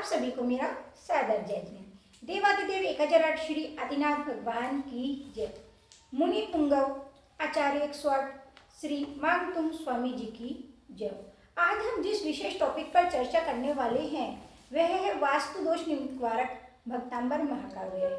सभी को मेरा सादर जय जय। देवादिदेव 1008 श्री आदिनाथ भगवान की जय। मुनि पुंगव आचार्य 108 श्री मांगतुंग स्वामी जी की जय। आज हम जिस विशेष टॉपिक पर चर्चा करने वाले हैं वह है वास्तु दोष निवारक भक्तांबर महाकाव्य।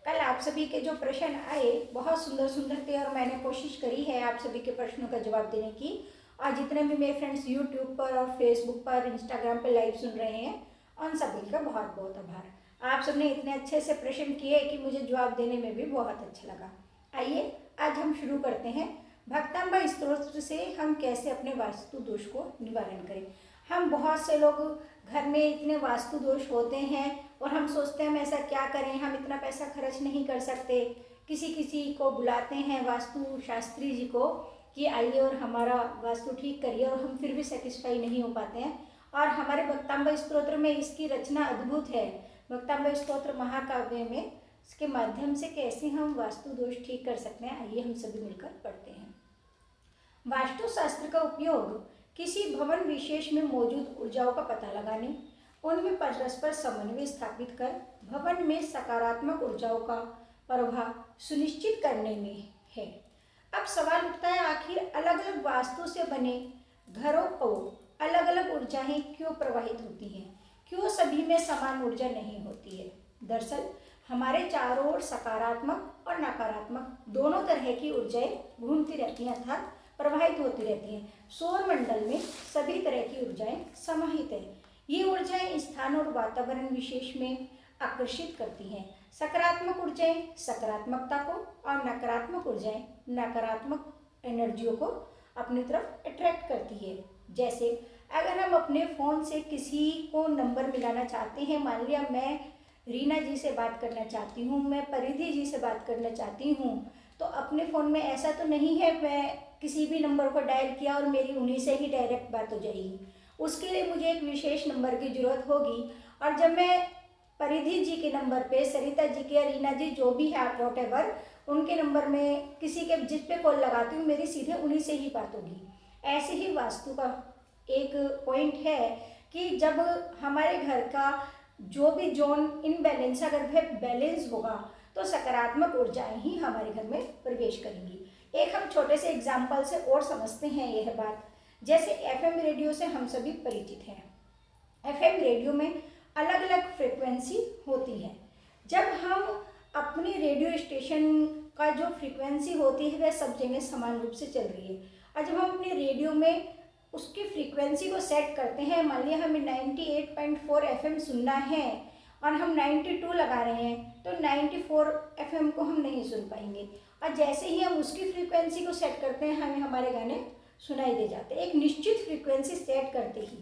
कल आप सभी के जो प्रश्न आए बहुत सुंदर सुंदर थे और मैंने कोशिश करी है आप सभी के प्रश्नों का जवाब देने की। और जितने भी मेरे फ्रेंड्स यूट्यूब पर और फेसबुक पर इंस्टाग्राम पर लाइव सुन रहे हैं उन सभी का बहुत बहुत आभार। आप सबने इतने अच्छे से प्रश्न किए कि मुझे जवाब देने में भी बहुत अच्छा लगा। आइए आज हम शुरू करते हैं। भक्तांबा स्तोत्र से हम कैसे अपने वास्तु दोष को निवारण करें। हम बहुत से लोग घर में इतने वास्तु दोष होते हैं और हम सोचते हैं हम ऐसा क्या करें, हम इतना पैसा खर्च नहीं कर सकते। किसी किसी को बुलाते हैं वास्तु शास्त्री जी को कि आइए और हमारा वास्तु ठीक करिए, और हम फिर भी सेटिस्फाई नहीं हो पाते हैं। और हमारे भक्तांबा स्तोत्र में इसकी रचना अद्भुत है। भक्तांबा स्तोत्र महाकाव्य में इसके माध्यम से कैसे हम वास्तु दोष ठीक कर सकते हैं, आइए हम सभी मिलकर पढ़ते हैं। वास्तु शास्त्र का उपयोग किसी भवन विशेष में मौजूद ऊर्जाओं का पता लगाने, उनमें परस्पर समन्वय स्थापित कर भवन में सकारात्मक ऊर्जाओं का प्रवाह सुनिश्चित करने में है। अब सवाल उठता है, आखिर अलग अलग वास्तु से बने घरों को अलग अलग ऊर्जाएं क्यों प्रवाहित होती हैं, क्यों सभी में समान ऊर्जा नहीं होती है। दरअसल हमारे चारों ओर सकारात्मक और नकारात्मक दोनों तरह की ऊर्जाएं घूमती रहती हैं अर्थात प्रवाहित होती रहती हैं। सौर मंडल में सभी तरह की ऊर्जाएं समाहित है। ये ऊर्जाएं स्थान और वातावरण विशेष में आकर्षित करती हैं। सकारात्मक ऊर्जाएं सकारात्मकता को और नकारात्मक ऊर्जाएं नकारात्मक एनर्जियों को अपनी तरफ अट्रैक्ट करती है। जैसे अगर हम अपने फ़ोन से किसी को नंबर मिलाना चाहते हैं, मान लिया मैं रीना जी से बात करना चाहती हूँ, मैं परिधि जी से बात करना चाहती हूँ, तो अपने फ़ोन में ऐसा तो नहीं है मैं किसी भी नंबर को डायल किया और मेरी उन्हीं से ही डायरेक्ट बात हो जाएगी। उसके लिए मुझे एक विशेष नंबर की ज़रूरत होगी। और जब मैं परिधि जी के नंबर पे सरिता जी के या रीना जी जो भी है आप वॉट एवर उनके नंबर में किसी के जिस पे कॉल लगाती हूँ मेरी सीधे उन्हीं से ही बात होगी। ऐसे ही वास्तु का एक पॉइंट है कि जब हमारे घर का जो भी जोन इनबैलेंस अगर वह बैलेंस होगा तो सकारात्मक ऊर्जाएं ही हमारे घर में प्रवेश करेंगी। एक हम छोटे से एग्जाम्पल से और समझते हैं यह बात। जैसे एफएम रेडियो से हम सभी परिचित हैं। एफएम रेडियो में अलग अलग फ्रिक्वेंसी होती है। जब हम अपनी रेडियो स्टेशन का जो फ्रीक्वेंसी होती है वह सब जगह समान रूप से चल रही है, और जब हम अपने रेडियो में उसकी फ्रीक्वेंसी को सेट करते हैं, मान लिया हमें 98.4 एफएम सुनना है और हम 92 लगा रहे हैं तो 94 एफएम को हम नहीं सुन पाएंगे। और जैसे ही हम उसकी फ्रीक्वेंसी को सेट करते हैं हमें हमारे गाने सुनाई दे जाते हैं। एक निश्चित फ्रीक्वेंसी सेट करते ही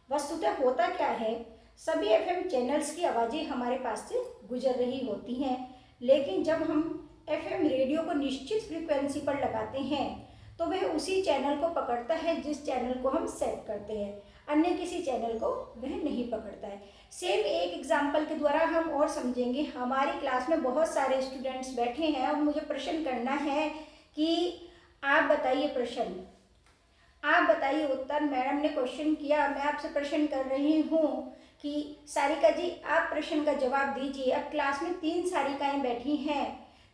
वस्तुतः होता क्या है, सभी एफएम चैनल्स की आवाज़ें हमारे पास से गुजर रही होती हैं, लेकिन जब हम एफएम रेडियो को निश्चित फ्रीक्वेंसी पर लगाते हैं तो वह उसी चैनल को पकड़ता है जिस चैनल को हम सेट करते हैं, अन्य किसी चैनल को वह नहीं पकड़ता है। सेम एक एग्जाम्पल के द्वारा हम और समझेंगे। हमारी क्लास में बहुत सारे स्टूडेंट्स बैठे हैं और मुझे प्रश्न करना है कि आप बताइए प्रश्न, आप बताइए उत्तर। मैडम ने क्वेश्चन किया, मैं आपसे प्रश्न कर रही हूँ कि सारिका जी आप प्रश्न का जवाब दीजिए। अब क्लास में 3 सारिकाएँ बैठी हैं,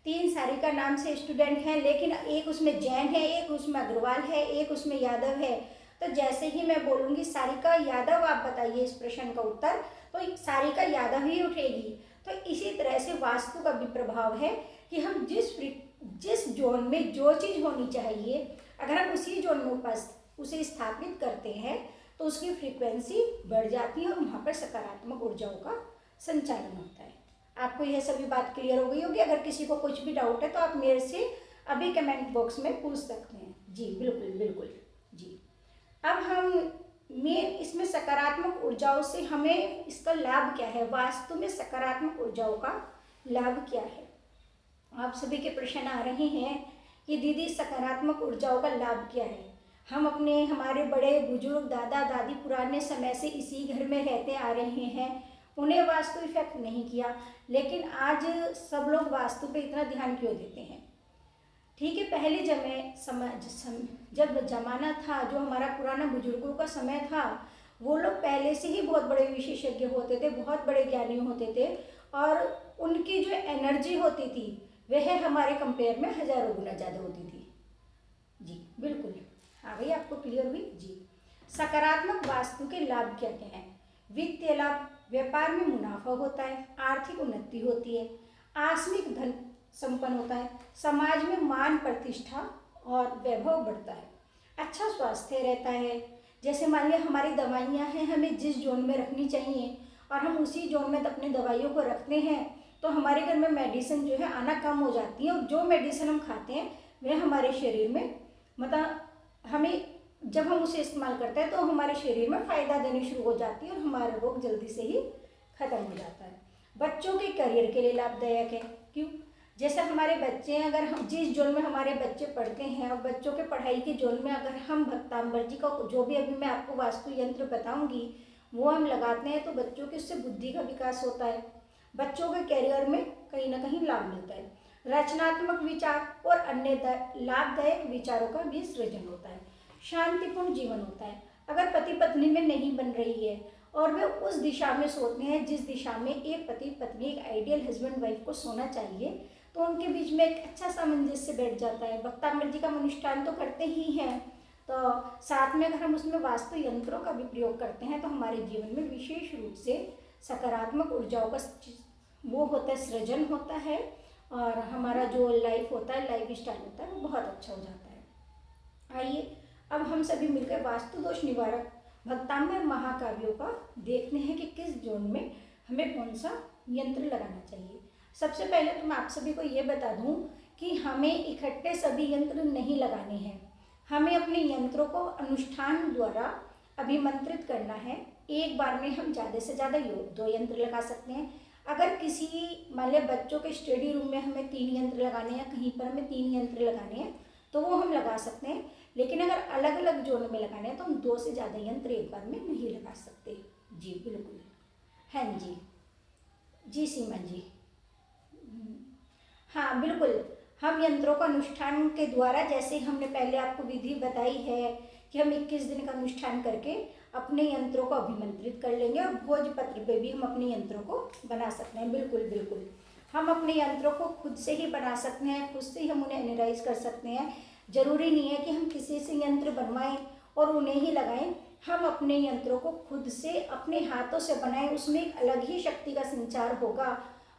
3 सारिका नाम से स्टूडेंट हैं, लेकिन एक उसमें जैन है, एक उसमें अग्रवाल है, एक उसमें यादव है। तो जैसे ही मैं बोलूँगी सारिका यादव आप बताइए इस प्रश्न का उत्तर, तो सारिका यादव ही उठेगी। तो इसी तरह से वास्तु का भी प्रभाव है कि हम जिस जोन में जो चीज़ होनी चाहिए अगर हम उसी जोन में उसे स्थापित करते हैं तो उसकी फ्रीक्वेंसी बढ़ जाती है और वहाँ पर सकारात्मक ऊर्जाओं का संचालन होता है। आपको यह सभी बात क्लियर हो गई होगी। अगर किसी को कुछ भी डाउट है तो आप मेरे से अभी कमेंट बॉक्स में पूछ सकते हैं। जी बिल्कुल बिल्कुल जी। अब हम मेन इसमें सकारात्मक ऊर्जाओं से हमें इसका लाभ क्या है, वास्तु में सकारात्मक ऊर्जाओं का लाभ क्या है। आप सभी के प्रश्न आ रहे हैं कि दीदी सकारात्मक ऊर्जाओं का लाभ क्या है। हम हमारे बड़े बुजुर्ग दादा दादी पुराने समय से इसी घर में रहते आ रहे हैं, उन्हें वास्तु इफेक्ट नहीं किया, लेकिन आज सब लोग वास्तु पे इतना ध्यान क्यों देते हैं। ठीक है, पहले जब ज़माना था, जो हमारा पुराना बुजुर्गों का समय था, वो लोग पहले से ही बहुत बड़े विशेषज्ञ होते थे, बहुत बड़े ज्ञानी होते थे, और उनकी जो एनर्जी होती थी वह हमारे कंपेयर में हजारों गुना ज़्यादा होती थी। जी बिल्कुल, हाँ भाई, आपको क्लियर हुई जी। सकारात्मक वास्तु के लाभ क्या क्या हैं? वित्तीय लाभ, व्यापार में मुनाफा होता है, आर्थिक उन्नति होती है, आकस्मिक धन संपन्न होता है, समाज में मान प्रतिष्ठा और वैभव बढ़ता है, अच्छा स्वास्थ्य रहता है। जैसे मान लिया हमारी दवाइयाँ हैं, हमें जिस जोन में रखनी चाहिए और हम उसी जोन में अपनी दवाइयों को रखते हैं तो हमारे घर में मेडिसिन जो है आना कम हो जाती है, और जो मेडिसिन हम खाते हैं वह हमारे शरीर में मतलब हमें जब हम उसे इस्तेमाल करते हैं तो हमारे शरीर में फ़ायदा देनी शुरू हो जाती है और हमारा रोग जल्दी से ही ख़त्म हो जाता है। बच्चों के करियर के लिए लाभदायक है। क्यों? जैसे हमारे बच्चे हैं, अगर हम जिस जोन में हमारे बच्चे पढ़ते हैं और बच्चों के पढ़ाई के जोन में अगर हम भक्तांबर जी का जो भी अभी मैं आपको वास्तु यंत्र बताऊंगी वो हम लगाते हैं तो बच्चों की उससे बुद्धि का विकास होता है, बच्चों के करियर में कहीं ना कहीं लाभ मिलता है, रचनात्मक विचार और अन्य लाभदायक विचारों का भी सृजन होता है, शांतिपूर्ण जीवन होता है। अगर पति पत्नी में नहीं बन रही है और वे उस दिशा में सोते हैं जिस दिशा में एक पति पत्नी, एक आइडियल हस्बैंड वाइफ को सोना चाहिए, तो उनके बीच में एक अच्छा सामंजस्य बैठ जाता है। भक्तांबर जी का अनुष्ठान तो करते ही हैं, तो साथ में अगर हम उसमें वास्तु यंत्रों का भी प्रयोग करते हैं तो हमारे जीवन में विशेष रूप से सकारात्मक ऊर्जाओं का वो होता है, सृजन होता है, और हमारा जो लाइफ होता है, लाइफ स्टाइल होता है, वो बहुत अच्छा हो जाता है। आइए अब हम सभी मिलकर वास्तु दोष निवारक भक्तांबर महाकाव्यों का देखते हैं कि किस जोन में हमें कौन सा यंत्र लगाना चाहिए। सबसे पहले तो मैं आप सभी को ये बता दूं कि हमें इकट्ठे सभी यंत्र नहीं लगाने हैं, हमें अपने यंत्रों को अनुष्ठान द्वारा अभिमंत्रित करना है। एक बार में हम ज़्यादा से ज़्यादा 2 यंत्र लगा सकते हैं। अगर किसी मान लिया बच्चों के स्टडी रूम में हमें 3 यंत्र लगाने हैं, कहीं पर हमें 3 यंत्र लगाने हैं तो वो हम लगा सकते हैं, लेकिन अगर अलग अलग जोन में लगाने हैं तो हम 2 से ज़्यादा यंत्र एक बार में नहीं लगा सकते। जी बिल्कुल, हाँ जी, जी सीमा जी, हाँ बिल्कुल, हम यंत्रों का अनुष्ठान के द्वारा, जैसे हमने पहले आपको विधि बताई है कि हम 21 दिन का अनुष्ठान करके अपने यंत्रों को अभिमंत्रित कर लेंगे और भोजपत्र पे भी हम अपने यंत्रों को बना सकते हैं। बिल्कुल बिल्कुल, हम अपने यंत्रों को खुद से ही बना सकते हैं, खुद से ही हम उन्हें एनालाइज कर सकते हैं। जरूरी नहीं है कि हम किसी से यंत्र बनवाएं और उन्हें ही लगाएं, हम अपने यंत्रों को खुद से अपने हाथों से बनाएं, उसमें एक अलग ही शक्ति का संचार होगा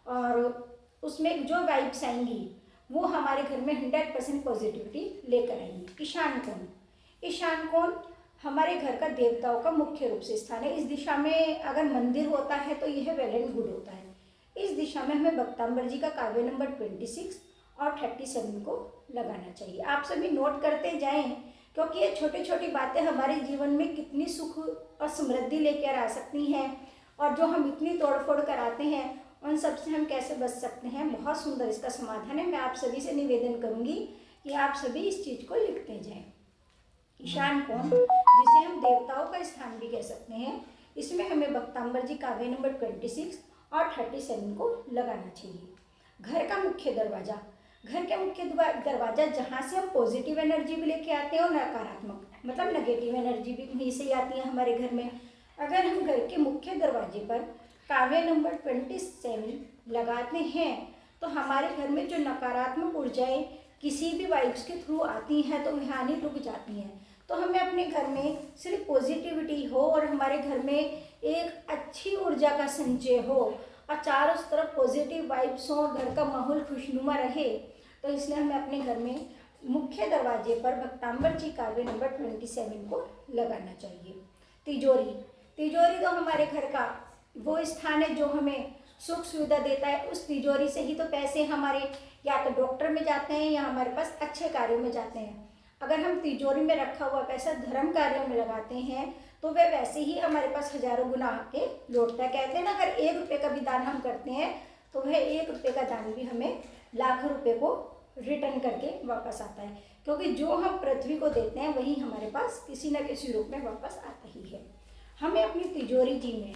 और उसमें जो वाइब्स आएंगी वो हमारे घर में 100% पॉजिटिविटी लेकर आएंगी। ईशान कोण, ईशान कोण हमारे घर का देवताओं का मुख्य रूप से स्थान है। इस दिशा में अगर मंदिर होता है तो यह वेल एंड गुड होता है। इस दिशा में हमें भक्तांबर जी का काव्य नंबर 26 और 37 को लगाना चाहिए। आप सभी नोट करते जाएं, क्योंकि ये छोटी छोटी बातें हमारे जीवन में कितनी सुख और समृद्धि लेकर आ सकती हैं, और जो हम इतनी तोड़फोड़ कराते हैं उन सब से हम कैसे बच सकते हैं। बहुत सुंदर इसका समाधान है। मैं आप सभी से निवेदन करूंगी कि आप सभी इस चीज़ को लिखते जाएं। ईशान कोण, जिसे हम देवताओं का स्थान भी कह सकते हैं, इसमें हमें भक्तांबर जी काव्य नंबर 26 और 37 को लगाना चाहिए। घर का मुख्य दरवाजा, घर के मुख्य दरवाजा जहाँ से हम पॉजिटिव एनर्जी भी लेके आते हैं और नकारात्मक मतलब नेगेटिव एनर्जी भी वहीं से आती है हमारे घर में। अगर हम घर के मुख्य दरवाजे पर काव्य नंबर 27 लगाते हैं तो हमारे घर में जो नकारात्मक ऊर्जाएं किसी भी वाइब्स के थ्रू आती हैं तो वह आनी रुक जाती हैं। तो हमें अपने घर में सिर्फ पॉजिटिविटी हो और हमारे घर में एक अच्छी ऊर्जा का संचय हो और चारों तरफ पॉजिटिव वाइब्स हो और घर का माहौल खुशनुमा रहे, तो इसलिए हमें अपने घर में मुख्य दरवाजे पर भक्तांबर जी काव्य नंबर 27 को लगाना चाहिए। तिजोरी, तिजोरी तो हमारे घर का वो स्थान है जो हमें सुख सुविधा देता है। उस तिजोरी से ही तो पैसे हमारे या तो डॉक्टर में जाते हैं या हमारे पास अच्छे कार्यों में जाते हैं। अगर हम तिजोरी में रखा हुआ पैसा धर्म कार्यों में लगाते हैं तो वह वैसे ही हमारे पास हजारों गुना आके लौटता है। कहते हैं ना, अगर 1 रुपये का भी दान हम करते हैं तो वह 1 रुपये का दान भी हमें लाखों रुपये को रिटर्न करके वापस आता है, क्योंकि जो हम पृथ्वी को देते हैं वही हमारे पास किसी न किसी रूप में वापस आता ही है। हमें अपनी तिजोरी जी में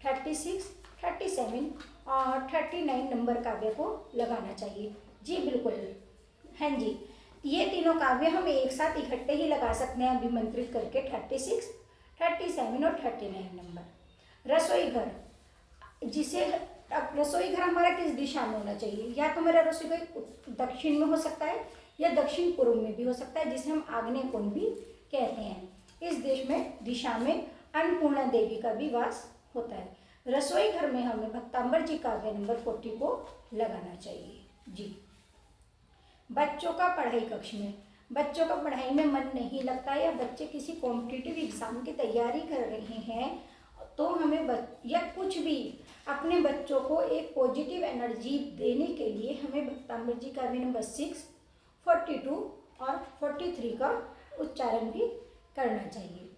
36, 37 और 39 नंबर काव्य को लगाना चाहिए। जी बिल्कुल, हाँ जी, ये तीनों काव्य हम एक साथ इकट्ठे ही लगा सकते हैं अभिमंत्रित करके। 36, 37 और 39 नंबर। रसोई घर, जिसे अब रसोई घर हमारा किस दिशा में होना चाहिए? या तो मेरा रसोई घर दक्षिण में हो सकता है या दक्षिण पूर्व में भी हो सकता है, जिसे हम आग्नेय कोण भी कहते हैं। इस देश में दिशा में अन्नपूर्णा देवी का भी वास होता है। रसोई घर में हमें भक्तांबर जी काव्य नंबर 40 को लगाना चाहिए जी। बच्चों का पढ़ाई कक्ष में, बच्चों का पढ़ाई में मन नहीं लगता या बच्चे किसी कॉम्पिटिटिव एग्जाम की तैयारी कर रहे हैं तो हमें या कुछ भी अपने बच्चों को एक पॉजिटिव एनर्जी देने के लिए हमें भक्तांबर जी काव्य नंबर 6, 42 और 43 का उच्चारण भी करना चाहिए।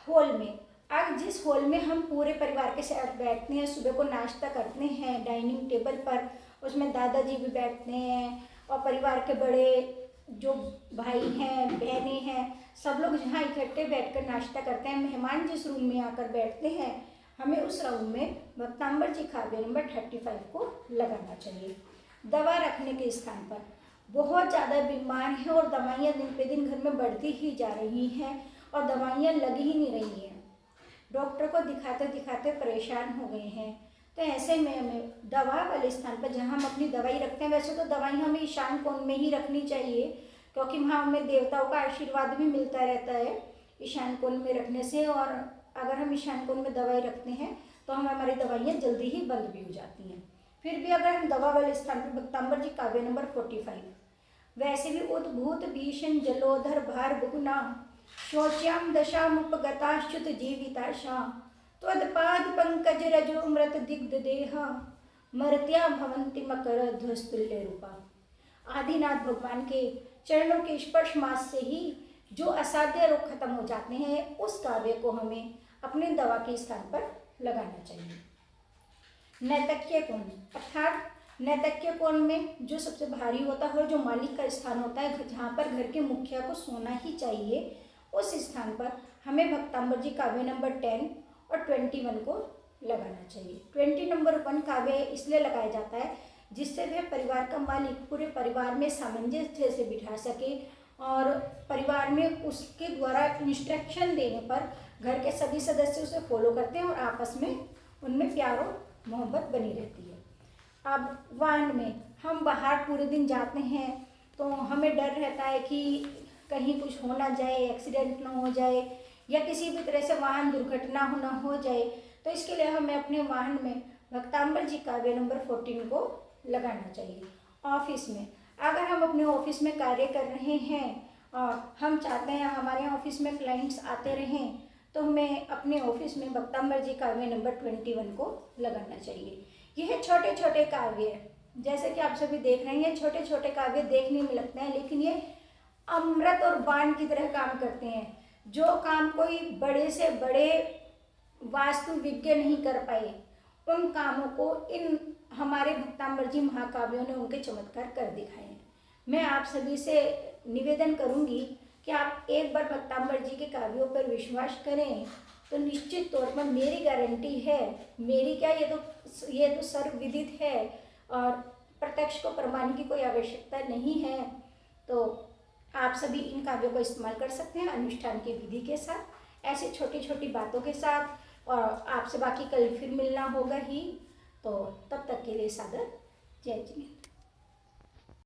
हॉल में, आज जिस हॉल में हम पूरे परिवार के साथ बैठते हैं, सुबह को नाश्ता करते हैं डाइनिंग टेबल पर, उसमें दादाजी भी बैठते हैं और परिवार के बड़े जो भाई हैं बहनें हैं सब लोग जहाँ इकट्ठे बैठकर नाश्ता करते हैं, मेहमान जिस रूम में आकर बैठते हैं हमें उस रूम में भक्तांबर जी काव्य नंबर 35 को लगाना चाहिए। दवा रखने के स्थान पर, बहुत ज़्यादा बीमार हैं और दवाइयाँ दिन पे दिन घर में बढ़ती ही जा रही हैं और दवाइयाँ लग ही नहीं रही हैं, डॉक्टर को दिखाते दिखाते परेशान हो गए हैं। तो ऐसे में हमें दवा वाले स्थान पर जहाँ हम अपनी दवाई रखते हैं, वैसे तो दवाई हमें ईशान कोण में ही रखनी चाहिए क्योंकि वहाँ हमें देवताओं का आशीर्वाद भी मिलता रहता है ईशान कोण में रखने से। और अगर हम ईशान कोण में दवाई रखते हैं तो हमारी दवाइयाँ जल्दी ही बंद भी हो जाती हैं। फिर भी अगर हम दवा वाले स्थान पर भक्तांबर जी काव्य नंबर 45, वैसे भी उद्भूत भीषण जलोधर भार बहुना शोच्याम दशामुपगताश्च्युत जीविताशा त्वदपाद पंकज रजो मृत दिग्ध देहा मर्त्या भवंति मकर ध्वस्तुल्य रूपा। आदिनाथ भगवान के चरणों के स्पर्श मास से ही जो असाध्य रोग खत्म हो जाते हैं, उस काव्य को हमें अपने दवा के स्थान पर लगाना चाहिए। नैतक्य कोण, अर्थात नैतक्य कोण में जो सबसे भारी होता है, जो मालिक का स्थान होता है, जहाँ पर घर के मुखिया को सोना ही चाहिए, उस स्थान पर हमें भक्तांबर जी काव्य नंबर 10 और 21 को लगाना चाहिए। 20 नंबर 1 काव्य इसलिए लगाया जाता है जिससे वह परिवार का मालिक पूरे परिवार में सामंजस्य से बिठा सके और परिवार में उसके द्वारा इंस्ट्रक्शन देने पर घर के सभी सदस्य उसे फॉलो करते हैं और आपस में उनमें प्यार और मोहब्बत बनी रहती है। अब वाहन में, हम बाहर पूरे दिन जाते हैं तो हमें डर रहता है कि कहीं कुछ हो ना जाए, एक्सीडेंट ना हो जाए या किसी भी तरह से वाहन दुर्घटना ना हो जाए, तो इसके लिए हमें अपने वाहन में भक्तांबर जी काव्य नंबर 14 को लगाना चाहिए। ऑफिस में, अगर हम अपने ऑफिस में कार्य कर रहे हैं और हम चाहते हैं हमारे ऑफिस में क्लाइंट्स आते रहें, तो हमें अपने ऑफिस में भक्तांबर जी काव्य नंबर 21 को लगाना चाहिए। यह छोटे छोटे काव्य, जैसे कि आप सभी देख रहे हैं, छोटे छोटे काव्य देखने में लगते हैं लेकिन ये अमृत और बाण की तरह काम करते हैं। जो काम कोई बड़े से बड़े वास्तुविज्ञ नहीं कर पाए, उन कामों को इन हमारे भक्तांबर जी महाकाव्यों ने उनके चमत्कार कर दिखाए हैं। मैं आप सभी से निवेदन करूंगी कि आप एक बार भक्तांबर जी के काव्यों पर विश्वास करें तो निश्चित तौर पर मेरी गारंटी है, मेरी क्या, ये तो सर्वविदित है और प्रत्यक्ष को प्रमाण की कोई आवश्यकता नहीं है। तो आप सभी इन काव्यों को इस्तेमाल कर सकते हैं अनुष्ठान की विधि के साथ, ऐसी छोटी छोटी बातों के साथ। और आपसे बाकी कल फिर मिलना होगा ही, तो तब तक के लिए सादर जय जिनेंद्र।